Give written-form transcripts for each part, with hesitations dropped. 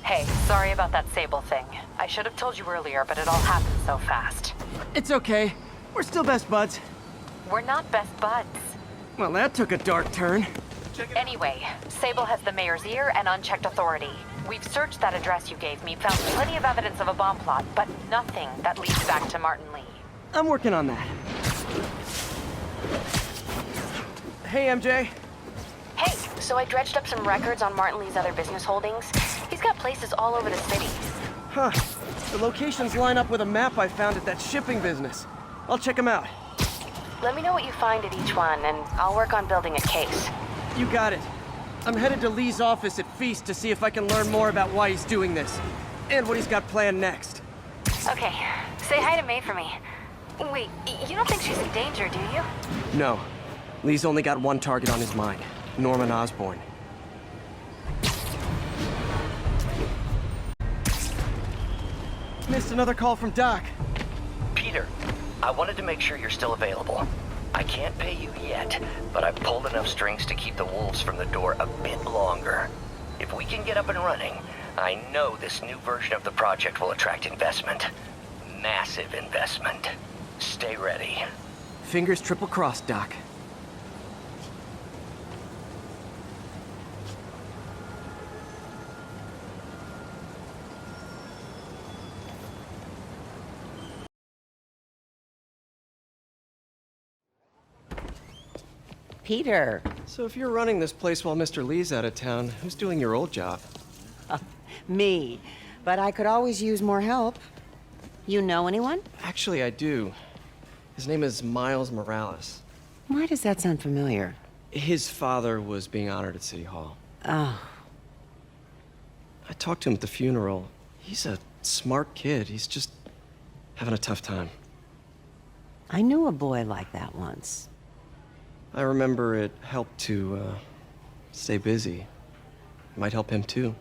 Hey, sorry about that Sable thing. I should have told you earlier, but it all happened so fast. It's okay. We're still best buds. We're not best buds. Well, that took a dark turn. Anyway, Sable has the mayor's ear and unchecked authority. We've searched that address you gave me, found plenty of evidence of a bomb plot, but nothing that leads back to Martin Lee. I'm working on that. Hey, MJ. Hey, so I dredged up some records on Martin Lee's other business holdings. He's got places all over the city. Huh. The locations line up with a map I found at that shipping business. I'll check them out. Let me know what you find at each one, and I'll work on building a case. You got it. I'm headed to Lee's office at Feast to see if I can learn more about why he's doing this. And what he's got planned next. Okay. Say hi to May for me. Wait, you don't think she's in danger, do you? No. Lee's only got one target on his mind. Norman Osborn. Missed another call from Doc. Peter, I wanted to make sure you're still available. I can't pay you yet, but I've pulled enough strings to keep the wolves from the door a bit longer. If we can get up and running, I know this new version of the project will attract investment. Massive investment. Stay ready. Fingers triple crossed, Doc. Peter. So if you're running this place while Mr. Lee's out of town, who's doing your old job? Me. But I could always use more help. You know anyone? Actually, I do. His name is Miles Morales. Why does that sound familiar? His father was being honored at City Hall. Oh. I talked to him at the funeral. He's a smart kid. He's just having a tough time. I knew a boy like that once. I remember it helped to, stay busy. It might help him, too.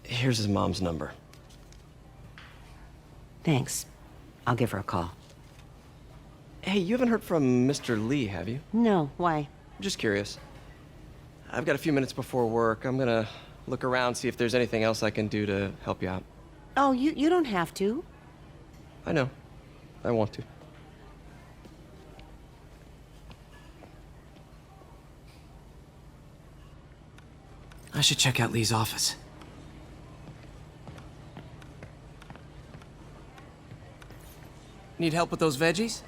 Here's his mom's number. Thanks. I'll give her a call. Hey, you haven't heard from Mr. Lee, have you? No, why? Just curious. I've got a few minutes before work. I'm gonna look around, see if there's anything else I can do to help you out. Oh, you don't have to. I know. I want to. I should check out Lee's office. Need help with those veggies?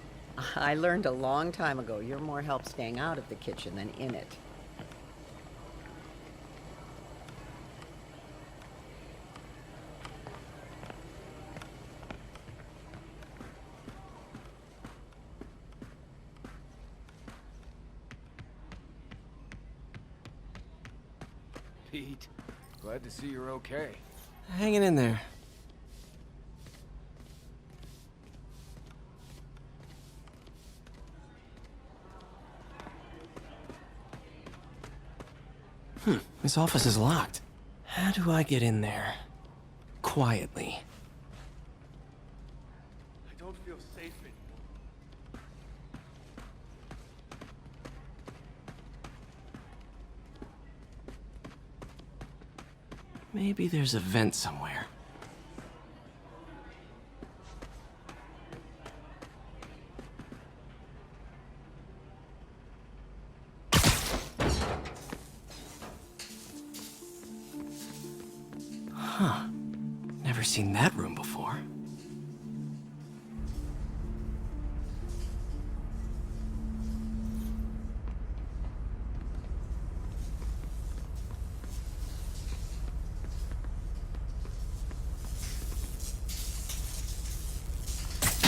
I learned a long time ago you're more help staying out of the kitchen than in it. Pete, glad to see you're okay. Hanging in there. This office is locked. How do I get in there? Quietly. I don't feel safe anymore. Maybe there's a vent somewhere. Huh. Never seen that room before.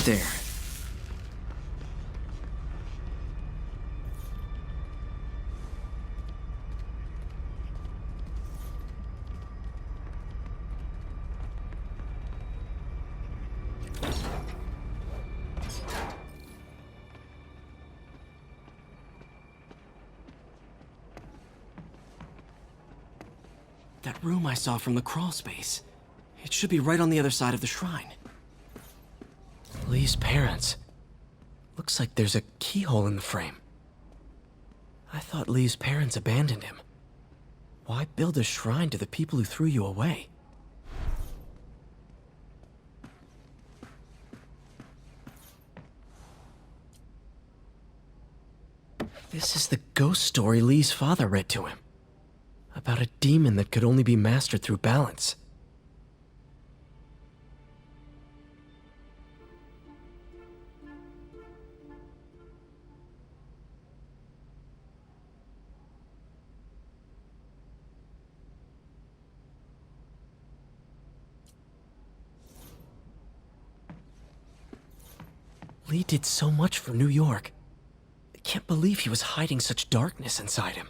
There. That room I saw from the crawl space. It should be right on the other side of the shrine. Lee's parents. Looks like there's a keyhole in the frame. I thought Lee's parents abandoned him. Why build a shrine to the people who threw you away? This is the ghost story Lee's father read to him. About a demon that could only be mastered through balance. Lee did so much for New York. I can't believe he was hiding such darkness inside him.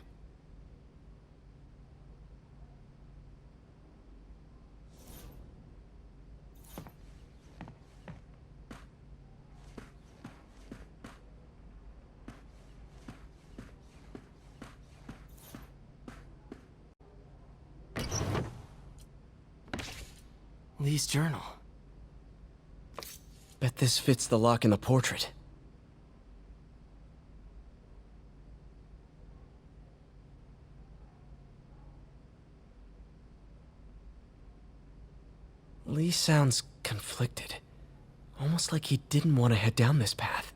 Lee's journal. Bet this fits the lock in the portrait. Lee sounds conflicted. Almost like he didn't want to head down this path.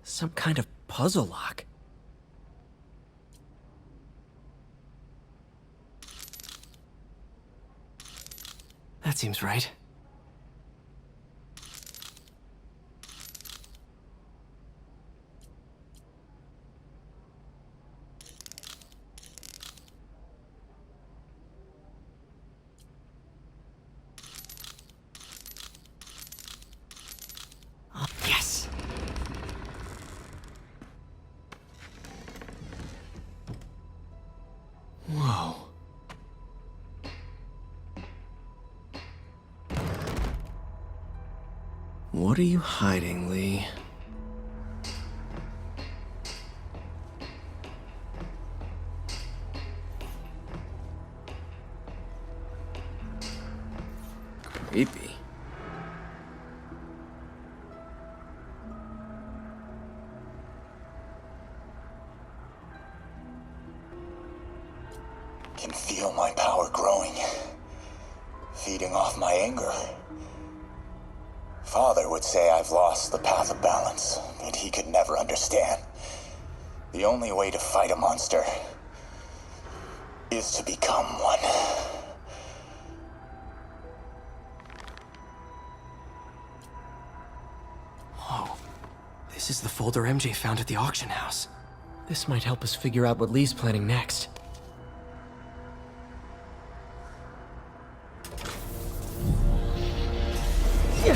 Some kind of puzzle lock. That seems right. Oh, yes! Whoa. What are you hiding, Lee? Creepy. Can feel my power growing, feeding off my anger. Father would say I've lost the path of balance, but he could never understand. The only way to fight a monster is to become one. Whoa. This is the folder MJ found at the auction house. This might help us figure out what Lee's planning next. Phew.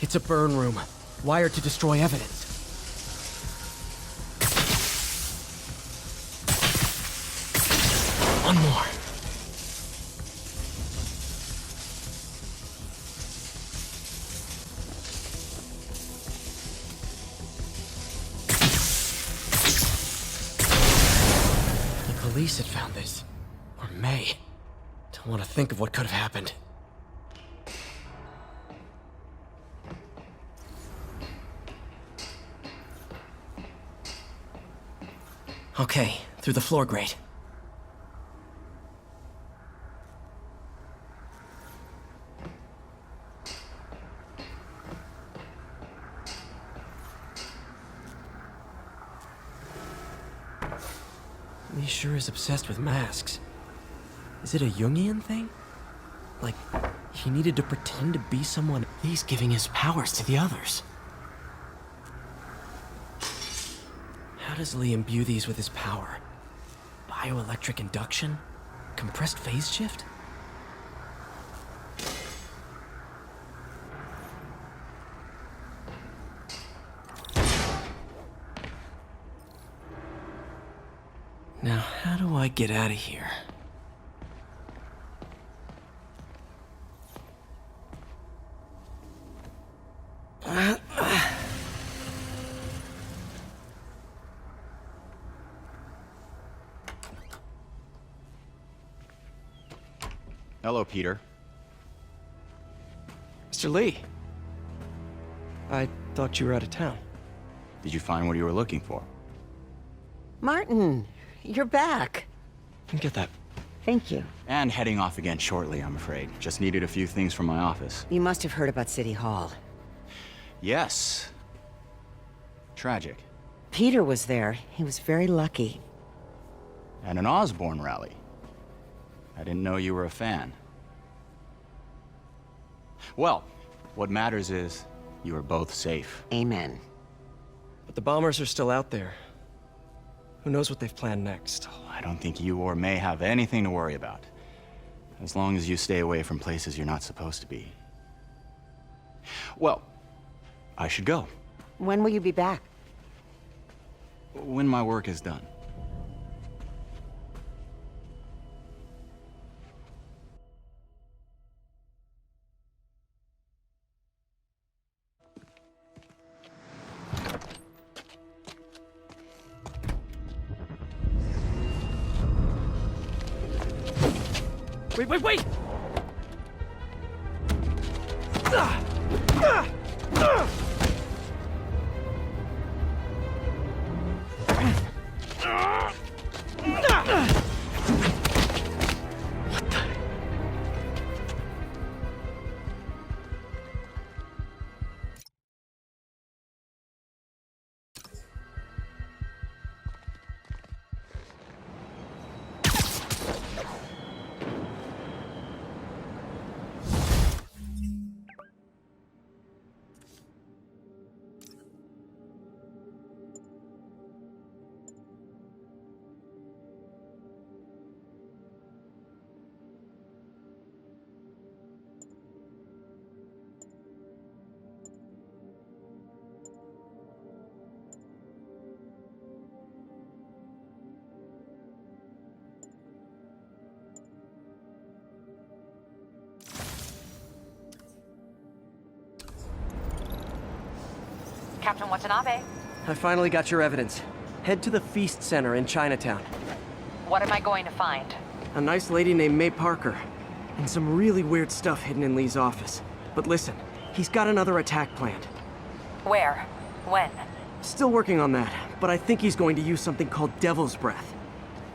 It's a burn room, wired to destroy evidence. One more. The police had found this. Or may. Don't want to think of what could have happened. Okay, through the floor grate. Lee sure is obsessed with masks. Is it a Jungian thing? Like, he needed to pretend to be someone. He's giving his powers to the others. How does Lee imbue these with his power? Bioelectric induction? Compressed phase shift? Now, how do I get out of here? Hello, Peter. Mr. Lee. I thought you were out of town. Did you find what you were looking for? Martin, you're back. Get that. Thank you. And heading off again shortly, I'm afraid. Just needed a few things from my office. You must have heard about City Hall. Yes. Tragic. Peter was there. He was very lucky. At an Osborne rally. I didn't know you were a fan. Well, what matters is you are both safe. Amen. But the bombers are still out there. Who knows what they've planned next? I don't think you or May have anything to worry about. As long as you stay away from places you're not supposed to be. Well, I should go. When will you be back? When my work is done. Wait! Captain Watanabe, I finally got your evidence. Head to the Feast Center in Chinatown. what am I going to find? A nice lady named May Parker. And some really weird stuff hidden in Lee's office. But listen, he's got another attack planned. Where? When? Still working on that, but I think he's going to use something called Devil's Breath.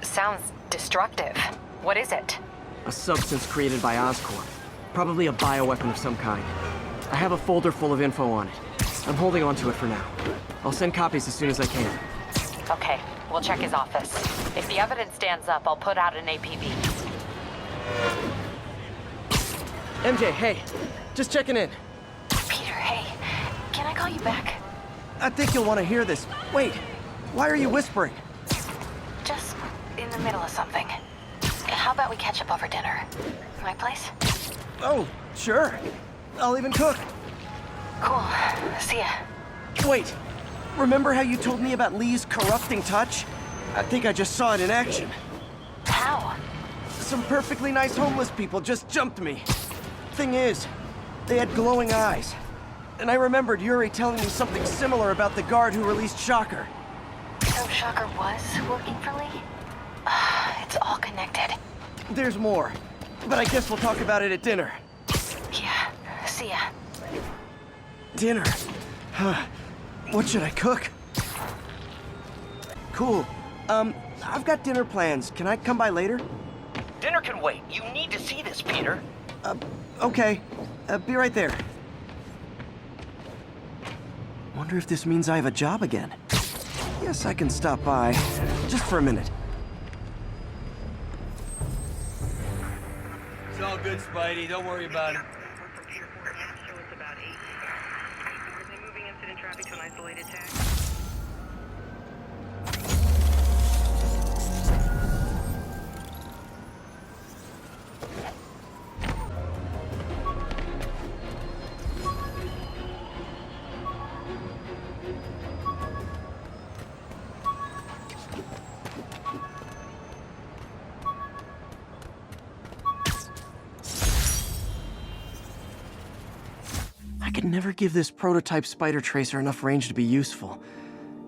Sounds destructive. What is it? A substance created by Oscorp. Probably a bioweapon of some kind. I have a folder full of info on it. I'm holding on to it for now. I'll send copies as soon as I can. Okay, we'll check his office. If the evidence stands up, I'll put out an APB. MJ, hey. Just checking in. Peter, hey. Can I call you back? I think you'll want to hear this. Wait, why are you whispering? Just in the middle of something. How about we catch up over dinner? My place? Oh, sure. I'll even cook. Cool. See ya. Wait, remember how you told me about Lee's corrupting touch? I think I just saw it in action. How? Some perfectly nice homeless people just jumped me. Thing is, they had glowing eyes. And I remembered Yuri telling me something similar about the guard who released Shocker. So Shocker was working for Lee? It's all connected. There's more, but I guess we'll talk about it at dinner. Yeah. See ya. Dinner? What should I cook? Cool. I've got dinner plans. Can I come by later? Dinner can wait. You need to see this, Peter. Okay. Be right there. Wonder if this means I have a job again. Guess I can stop by. Just for a minute. It's all good, Spidey. Don't worry about it. Moving incident traffic to an isolated tag. I could never give this prototype spider tracer enough range to be useful,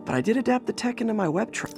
but I did adapt the tech into my web tracer.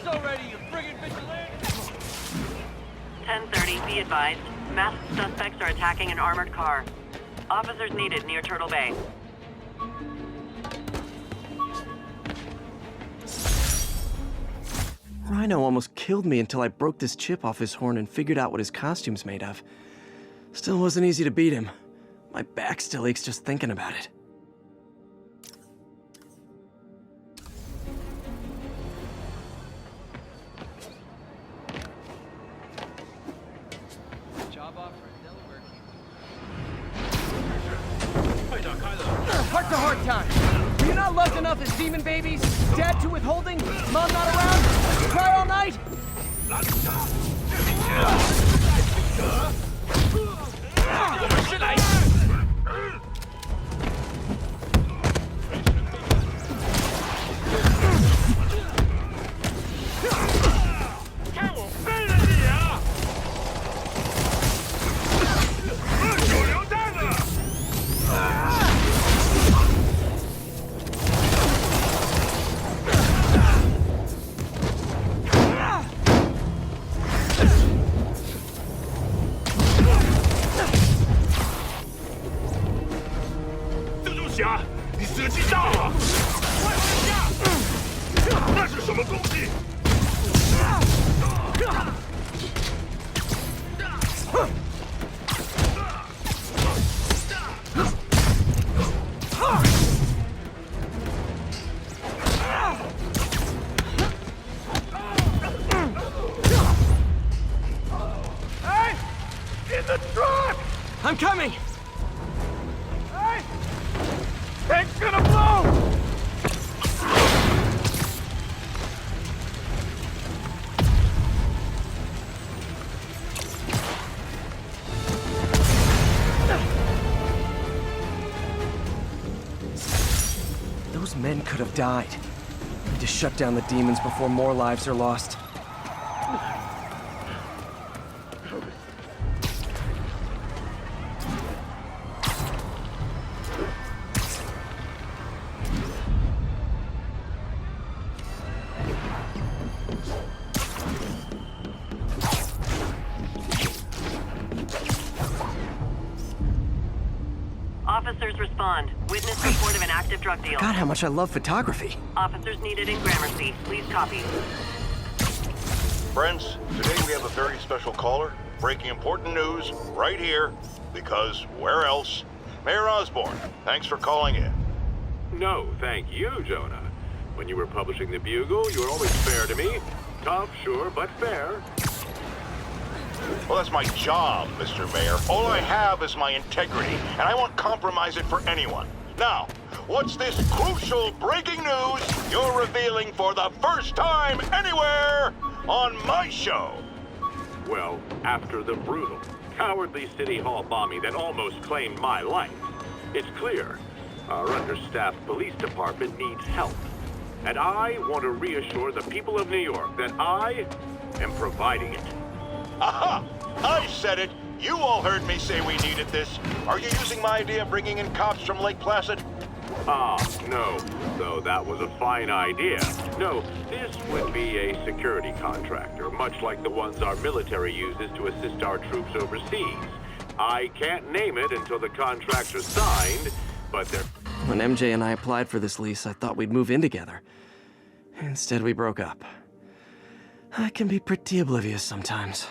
Already, you friggin' vigilante! 10:30, be advised. Masked suspects are attacking an armored car. Officers needed near Turtle Bay. Rhino almost killed me until I broke this chip off his horn and figured out what his costume's made of. Still wasn't easy to beat him. My back still aches just thinking about it. Heart to heart time. Are you not loved enough as demon babies? Dad too withholding? Mom not around? Cry all night? I'm coming! Hey! Tank's gonna blow! Those men could have died. Need to shut down the demons before more lives are lost. Officers respond. Witness report of an active drug deal. God, how much I love photography. Officers needed in Gramercy. Please copy. Friends, today we have a very special caller, breaking important news right here, because where else? Mayor Osborn, thanks for calling in. No, thank you, Jonah. When you were publishing the Bugle, you were always fair to me. Tough, sure, but fair. Well, that's my job, Mr. Mayor. All I have is my integrity, and I won't compromise it for anyone. Now, what's this crucial breaking news you're revealing for the first time anywhere on my show? Well, after the brutal, cowardly City Hall bombing that almost claimed my life, it's clear Our understaffed police department needs help. And I want to reassure the people of New York that I am providing it. Aha! I said it! You all heard me say we needed this. Are you using my idea of bringing in cops from Lake Placid? Ah, no. Though that was a fine idea. No, this would be a security contractor, much like the ones our military uses to assist our troops overseas. I can't name it until the contract's signed, but they're... When MJ and I applied for this lease, I thought we'd move in together. Instead, we broke up. I can be pretty oblivious sometimes.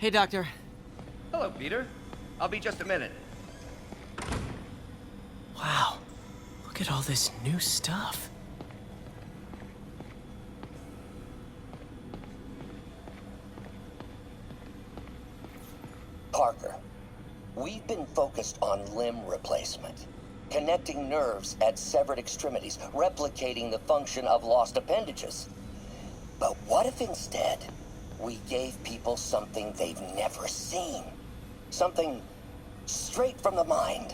Hey, Doctor. Hello, Peter. I'll be just a minute. Wow. Look at all this new stuff. Parker, we've been focused on limb replacement, connecting nerves at severed extremities, replicating the function of lost appendages. But what if instead we gave people something they've never seen? Something straight from the mind.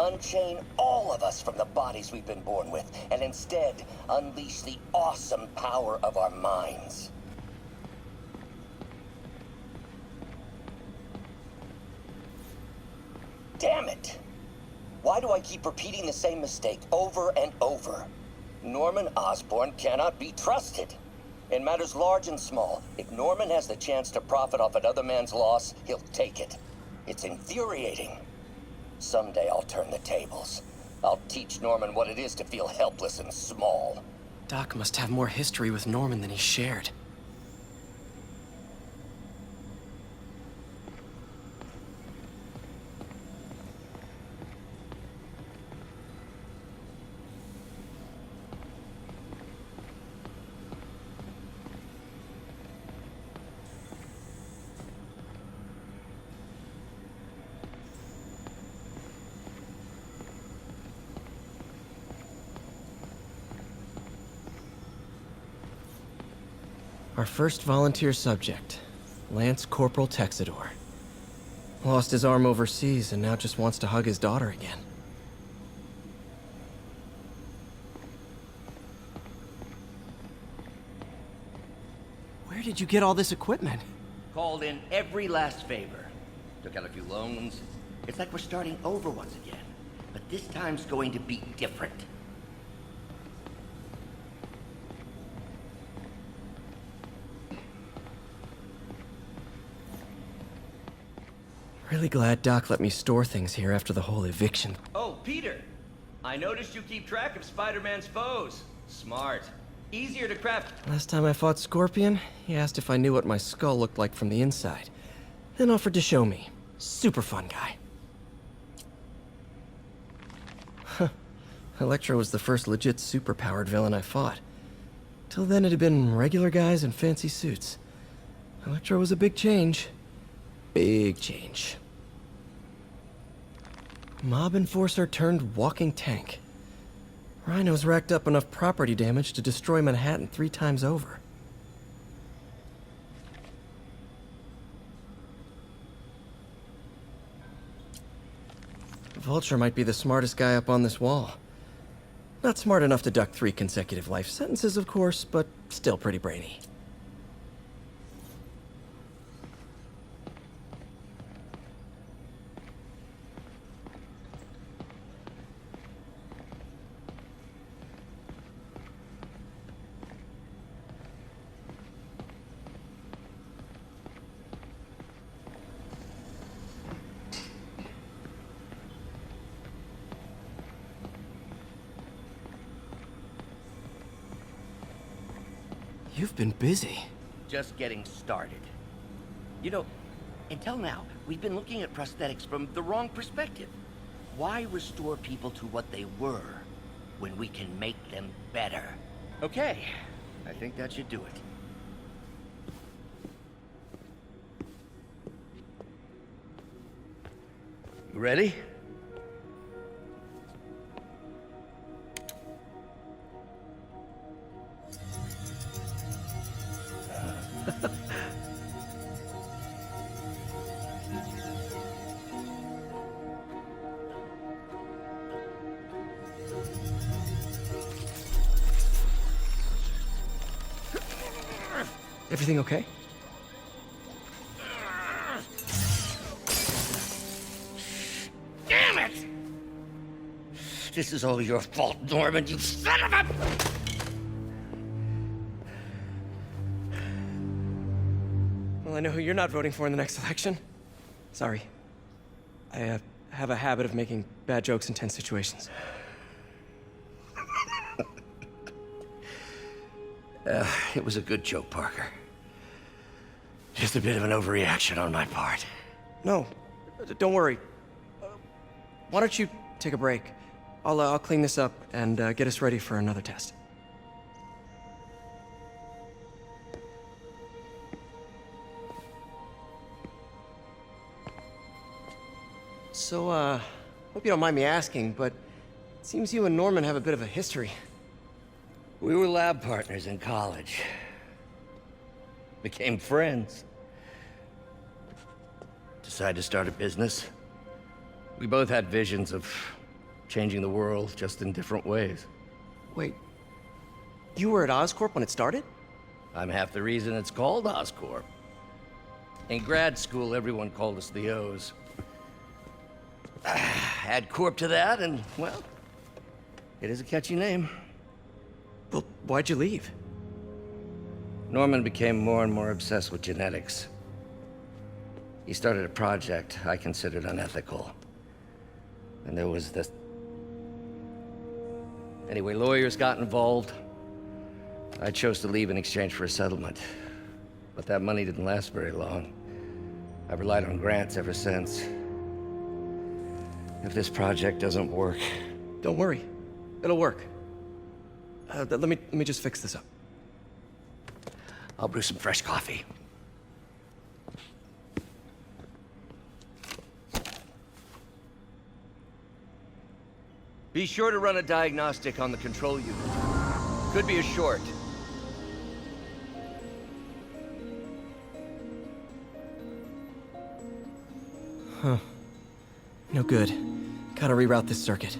Unchain all of us from the bodies we've been born with, and instead unleash the awesome power of our minds. Damn it! Why do I keep repeating the same mistake over and over? Norman Osborn cannot be trusted. In matters large and small, if Norman has the chance to profit off another man's loss, he'll take it. It's infuriating. Someday I'll turn the tables. I'll teach Norman what it is to feel helpless and small. Doc must have more history with Norman than he shared. Our first volunteer subject, Lance Corporal Texidor. Lost his arm overseas and now just wants to hug his daughter again. Where did you get all this equipment? Called in every last favor. Took out a few loans. It's like we're starting over once again. But this time's going to be different. Really glad Doc let me store things here after the whole eviction. Oh, Peter! I noticed you keep track of Spider-Man's foes. Smart. Easier to craft. Last time I fought Scorpion, he asked if I knew what my skull looked like from the inside, then offered to show me. Super fun guy. Huh. Electro was the first legit superpowered villain I fought. Till then it had been regular guys in fancy suits. Electro was a big change. Big change. Mob enforcer turned walking tank. Rhino's racked up enough property damage to destroy Manhattan 3 times over. Vulture might be the smartest guy up on this wall. Not smart enough to duck 3 consecutive life sentences, of course, but still pretty brainy. You've been busy. Just getting started. You know, until now, we've been looking at prosthetics from the wrong perspective. Why restore people to what they were when we can make them better? Okay, I think that should do it. You ready? Everything okay? Damn it! This is all your fault, Norman, you son of a... Well, I know who you're not voting for in the next election. Sorry. I have a habit of making bad jokes in tense situations. It was a good joke, Parker. Just a bit of an overreaction on my part. No, don't worry. Why don't you take a break? I'll clean this up and get us ready for another test. So, hope you don't mind me asking, but it seems you and Norman have a bit of a history. We were lab partners in college. Became friends. Decided to start a business. We both had visions of changing the world, just in different ways. Wait, you were at Oscorp when it started? I'm half the reason it's called Oscorp. In grad school, everyone called us the O's. Add Corp to that, and, well, it is a catchy name. Well, why'd you leave? Norman became more and more obsessed with genetics. He started a project I considered unethical. And there was this... Anyway, lawyers got involved. I chose to leave in exchange for a settlement. But that money didn't last very long. I've relied on grants ever since. If this project doesn't work... Don't worry. It'll work. Let me just fix this up. I'll brew some fresh coffee. Be sure to run a diagnostic on the control unit. Could be a short. Huh. No good. Gotta reroute this circuit.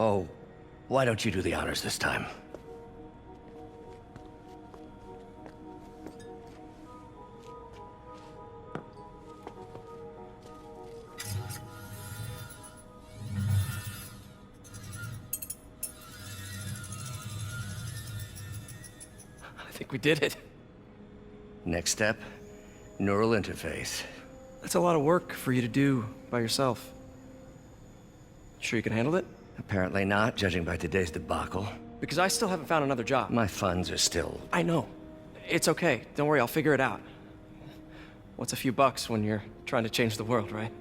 Oh, why don't you do the honors this time? I think we did it. Next step, neural interface. That's a lot of work for you to do by yourself. Sure you can handle it? Apparently not, judging by today's debacle. Because I still haven't found another job. My funds are still... I know. It's okay. Don't worry, I'll figure it out. What's a few bucks when you're trying to change the world, right?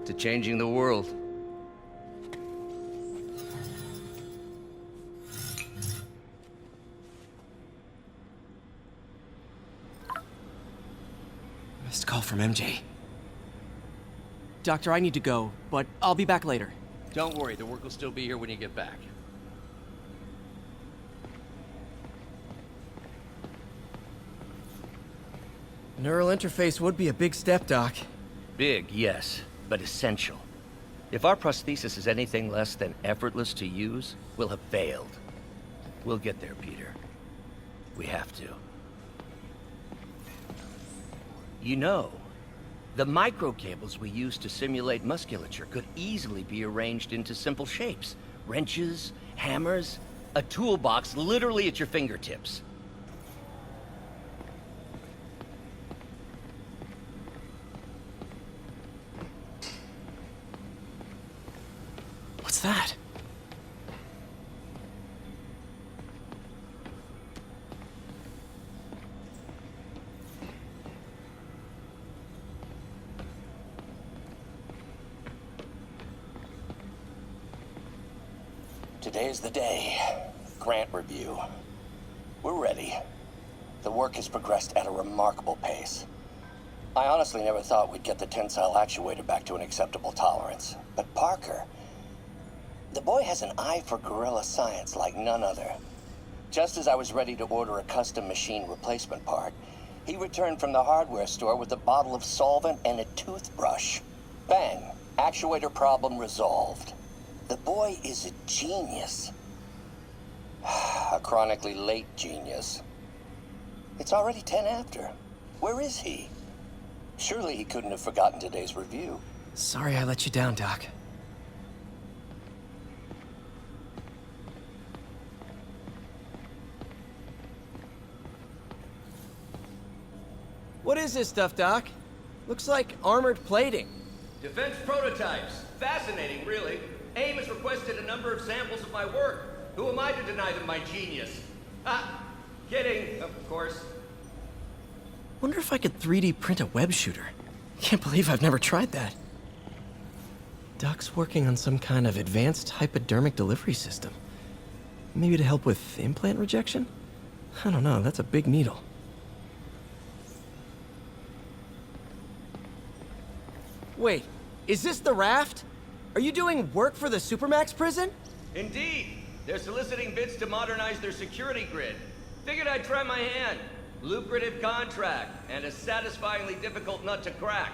to changing the world. Missed call from MJ. Doctor, I need to go, but I'll be back later. Don't worry, the work will still be here when you get back. Neural interface would be a big step, Doc. Big, yes, but essential. If our prosthesis is anything less than effortless to use, we'll have failed. We'll get there, Peter. We have to. You know, the microcables we use to simulate musculature could easily be arranged into simple shapes. Wrenches, hammers, a toolbox literally at your fingertips. What's that? Today's the day. Grant review. We're ready. The work has progressed at a remarkable pace. I honestly never thought we'd get the tensile actuator back to an acceptable tolerance. But Parker, the boy has an eye for guerrilla science like none other. Just as I was ready to order a custom machine replacement part, he returned from the hardware store with a bottle of solvent and a toothbrush. Bang! Actuator problem resolved. The boy is a genius. A chronically late genius. It's already 10 after. Where is he? Surely he couldn't have forgotten today's review. Sorry I let you down, Doc. What is this stuff, Doc? Looks like armored plating. Defense prototypes. Fascinating, really. AIM has requested a number of samples of my work. Who am I to deny them my genius? Ah, kidding, of course. Wonder if I could 3D print a web shooter. Can't believe I've never tried that. Doc's working on some kind of advanced hypodermic delivery system. Maybe to help with implant rejection? I don't know, that's a big needle. Wait, is this the raft? Are you doing work for the Supermax prison? Indeed. They're soliciting bids to modernize their security grid. Figured I'd try my hand. Lucrative contract, and a satisfyingly difficult nut to crack.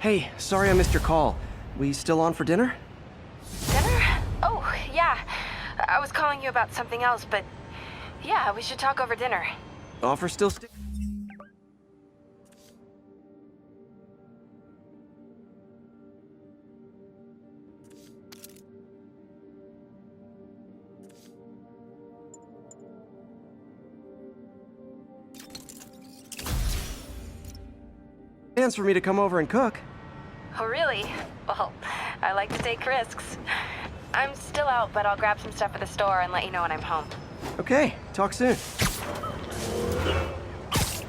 Hey, sorry I missed your call. We still on for dinner? Dinner? Oh, yeah. I was calling you about something else, but yeah, we should talk over dinner. Offer still stick? Plans for me to come over and cook. Oh, really? Well, I like to take risks. I'm still out, but I'll grab some stuff at the store and let you know when I'm home. Okay, talk soon.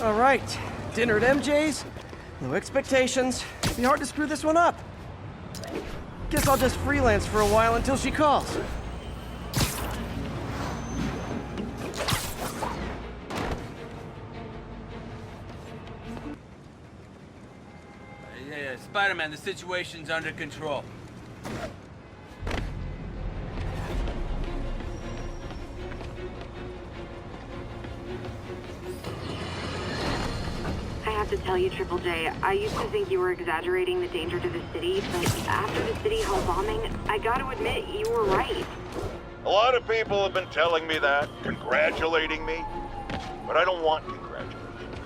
All right, dinner at MJ's. No expectations. Be hard to screw this one up. Guess I'll just freelance for a while until she calls. Yeah, Spider-Man, the situation's under control. I have to tell you, Triple J, I used to think you were exaggerating the danger to the city, but after the City Hall bombing, I gotta admit, you were right. A lot of people have been telling me that, congratulating me, but I don't want congratulations.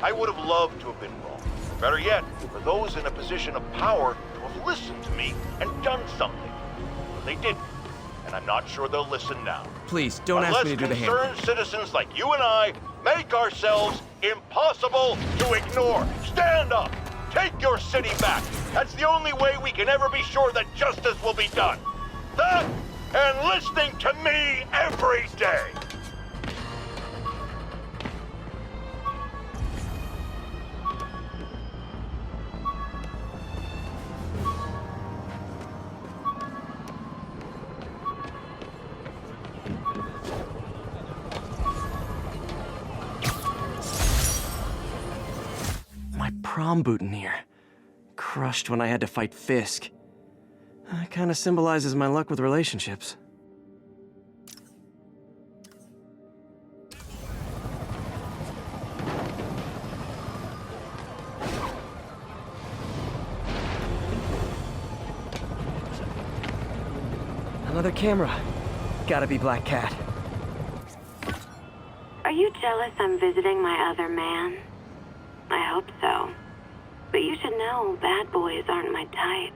I would have loved to have been wrong. Better yet, for those in a position of power to have listened to me and done something. But they didn't, and I'm not sure they'll listen now. Please, don't ask me to do the hand. Unless concerned citizens like you and I make ourselves impossible to ignore. Stand up! Take your city back! That's the only way we can ever be sure that justice will be done. That and listening to me every day! My prom boutonniere. Crushed when I had to fight Fisk. That kind of symbolizes my luck with relationships. Another camera. Gotta be Black Cat. Are you jealous I'm visiting my other man? I hope so. But you should know bad boys aren't my type.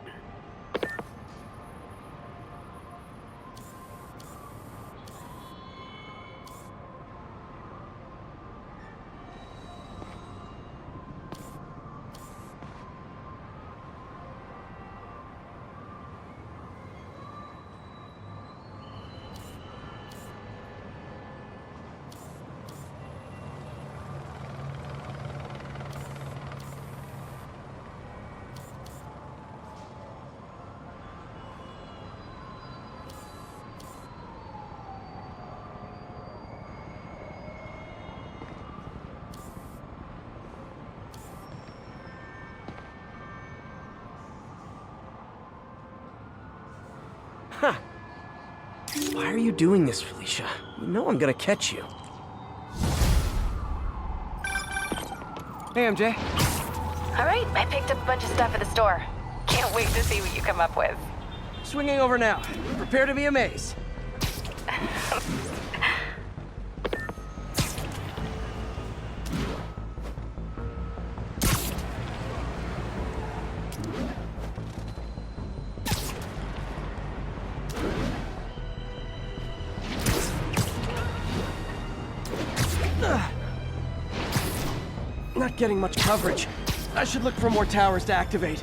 Huh. Why are you doing this, Felicia? You know I'm gonna catch you. Hey, MJ. All right, I picked up a bunch of stuff at the store. Can't wait to see what you come up with. Swinging over now. Prepare to be amazed. Not getting much coverage. I should look for more towers to activate.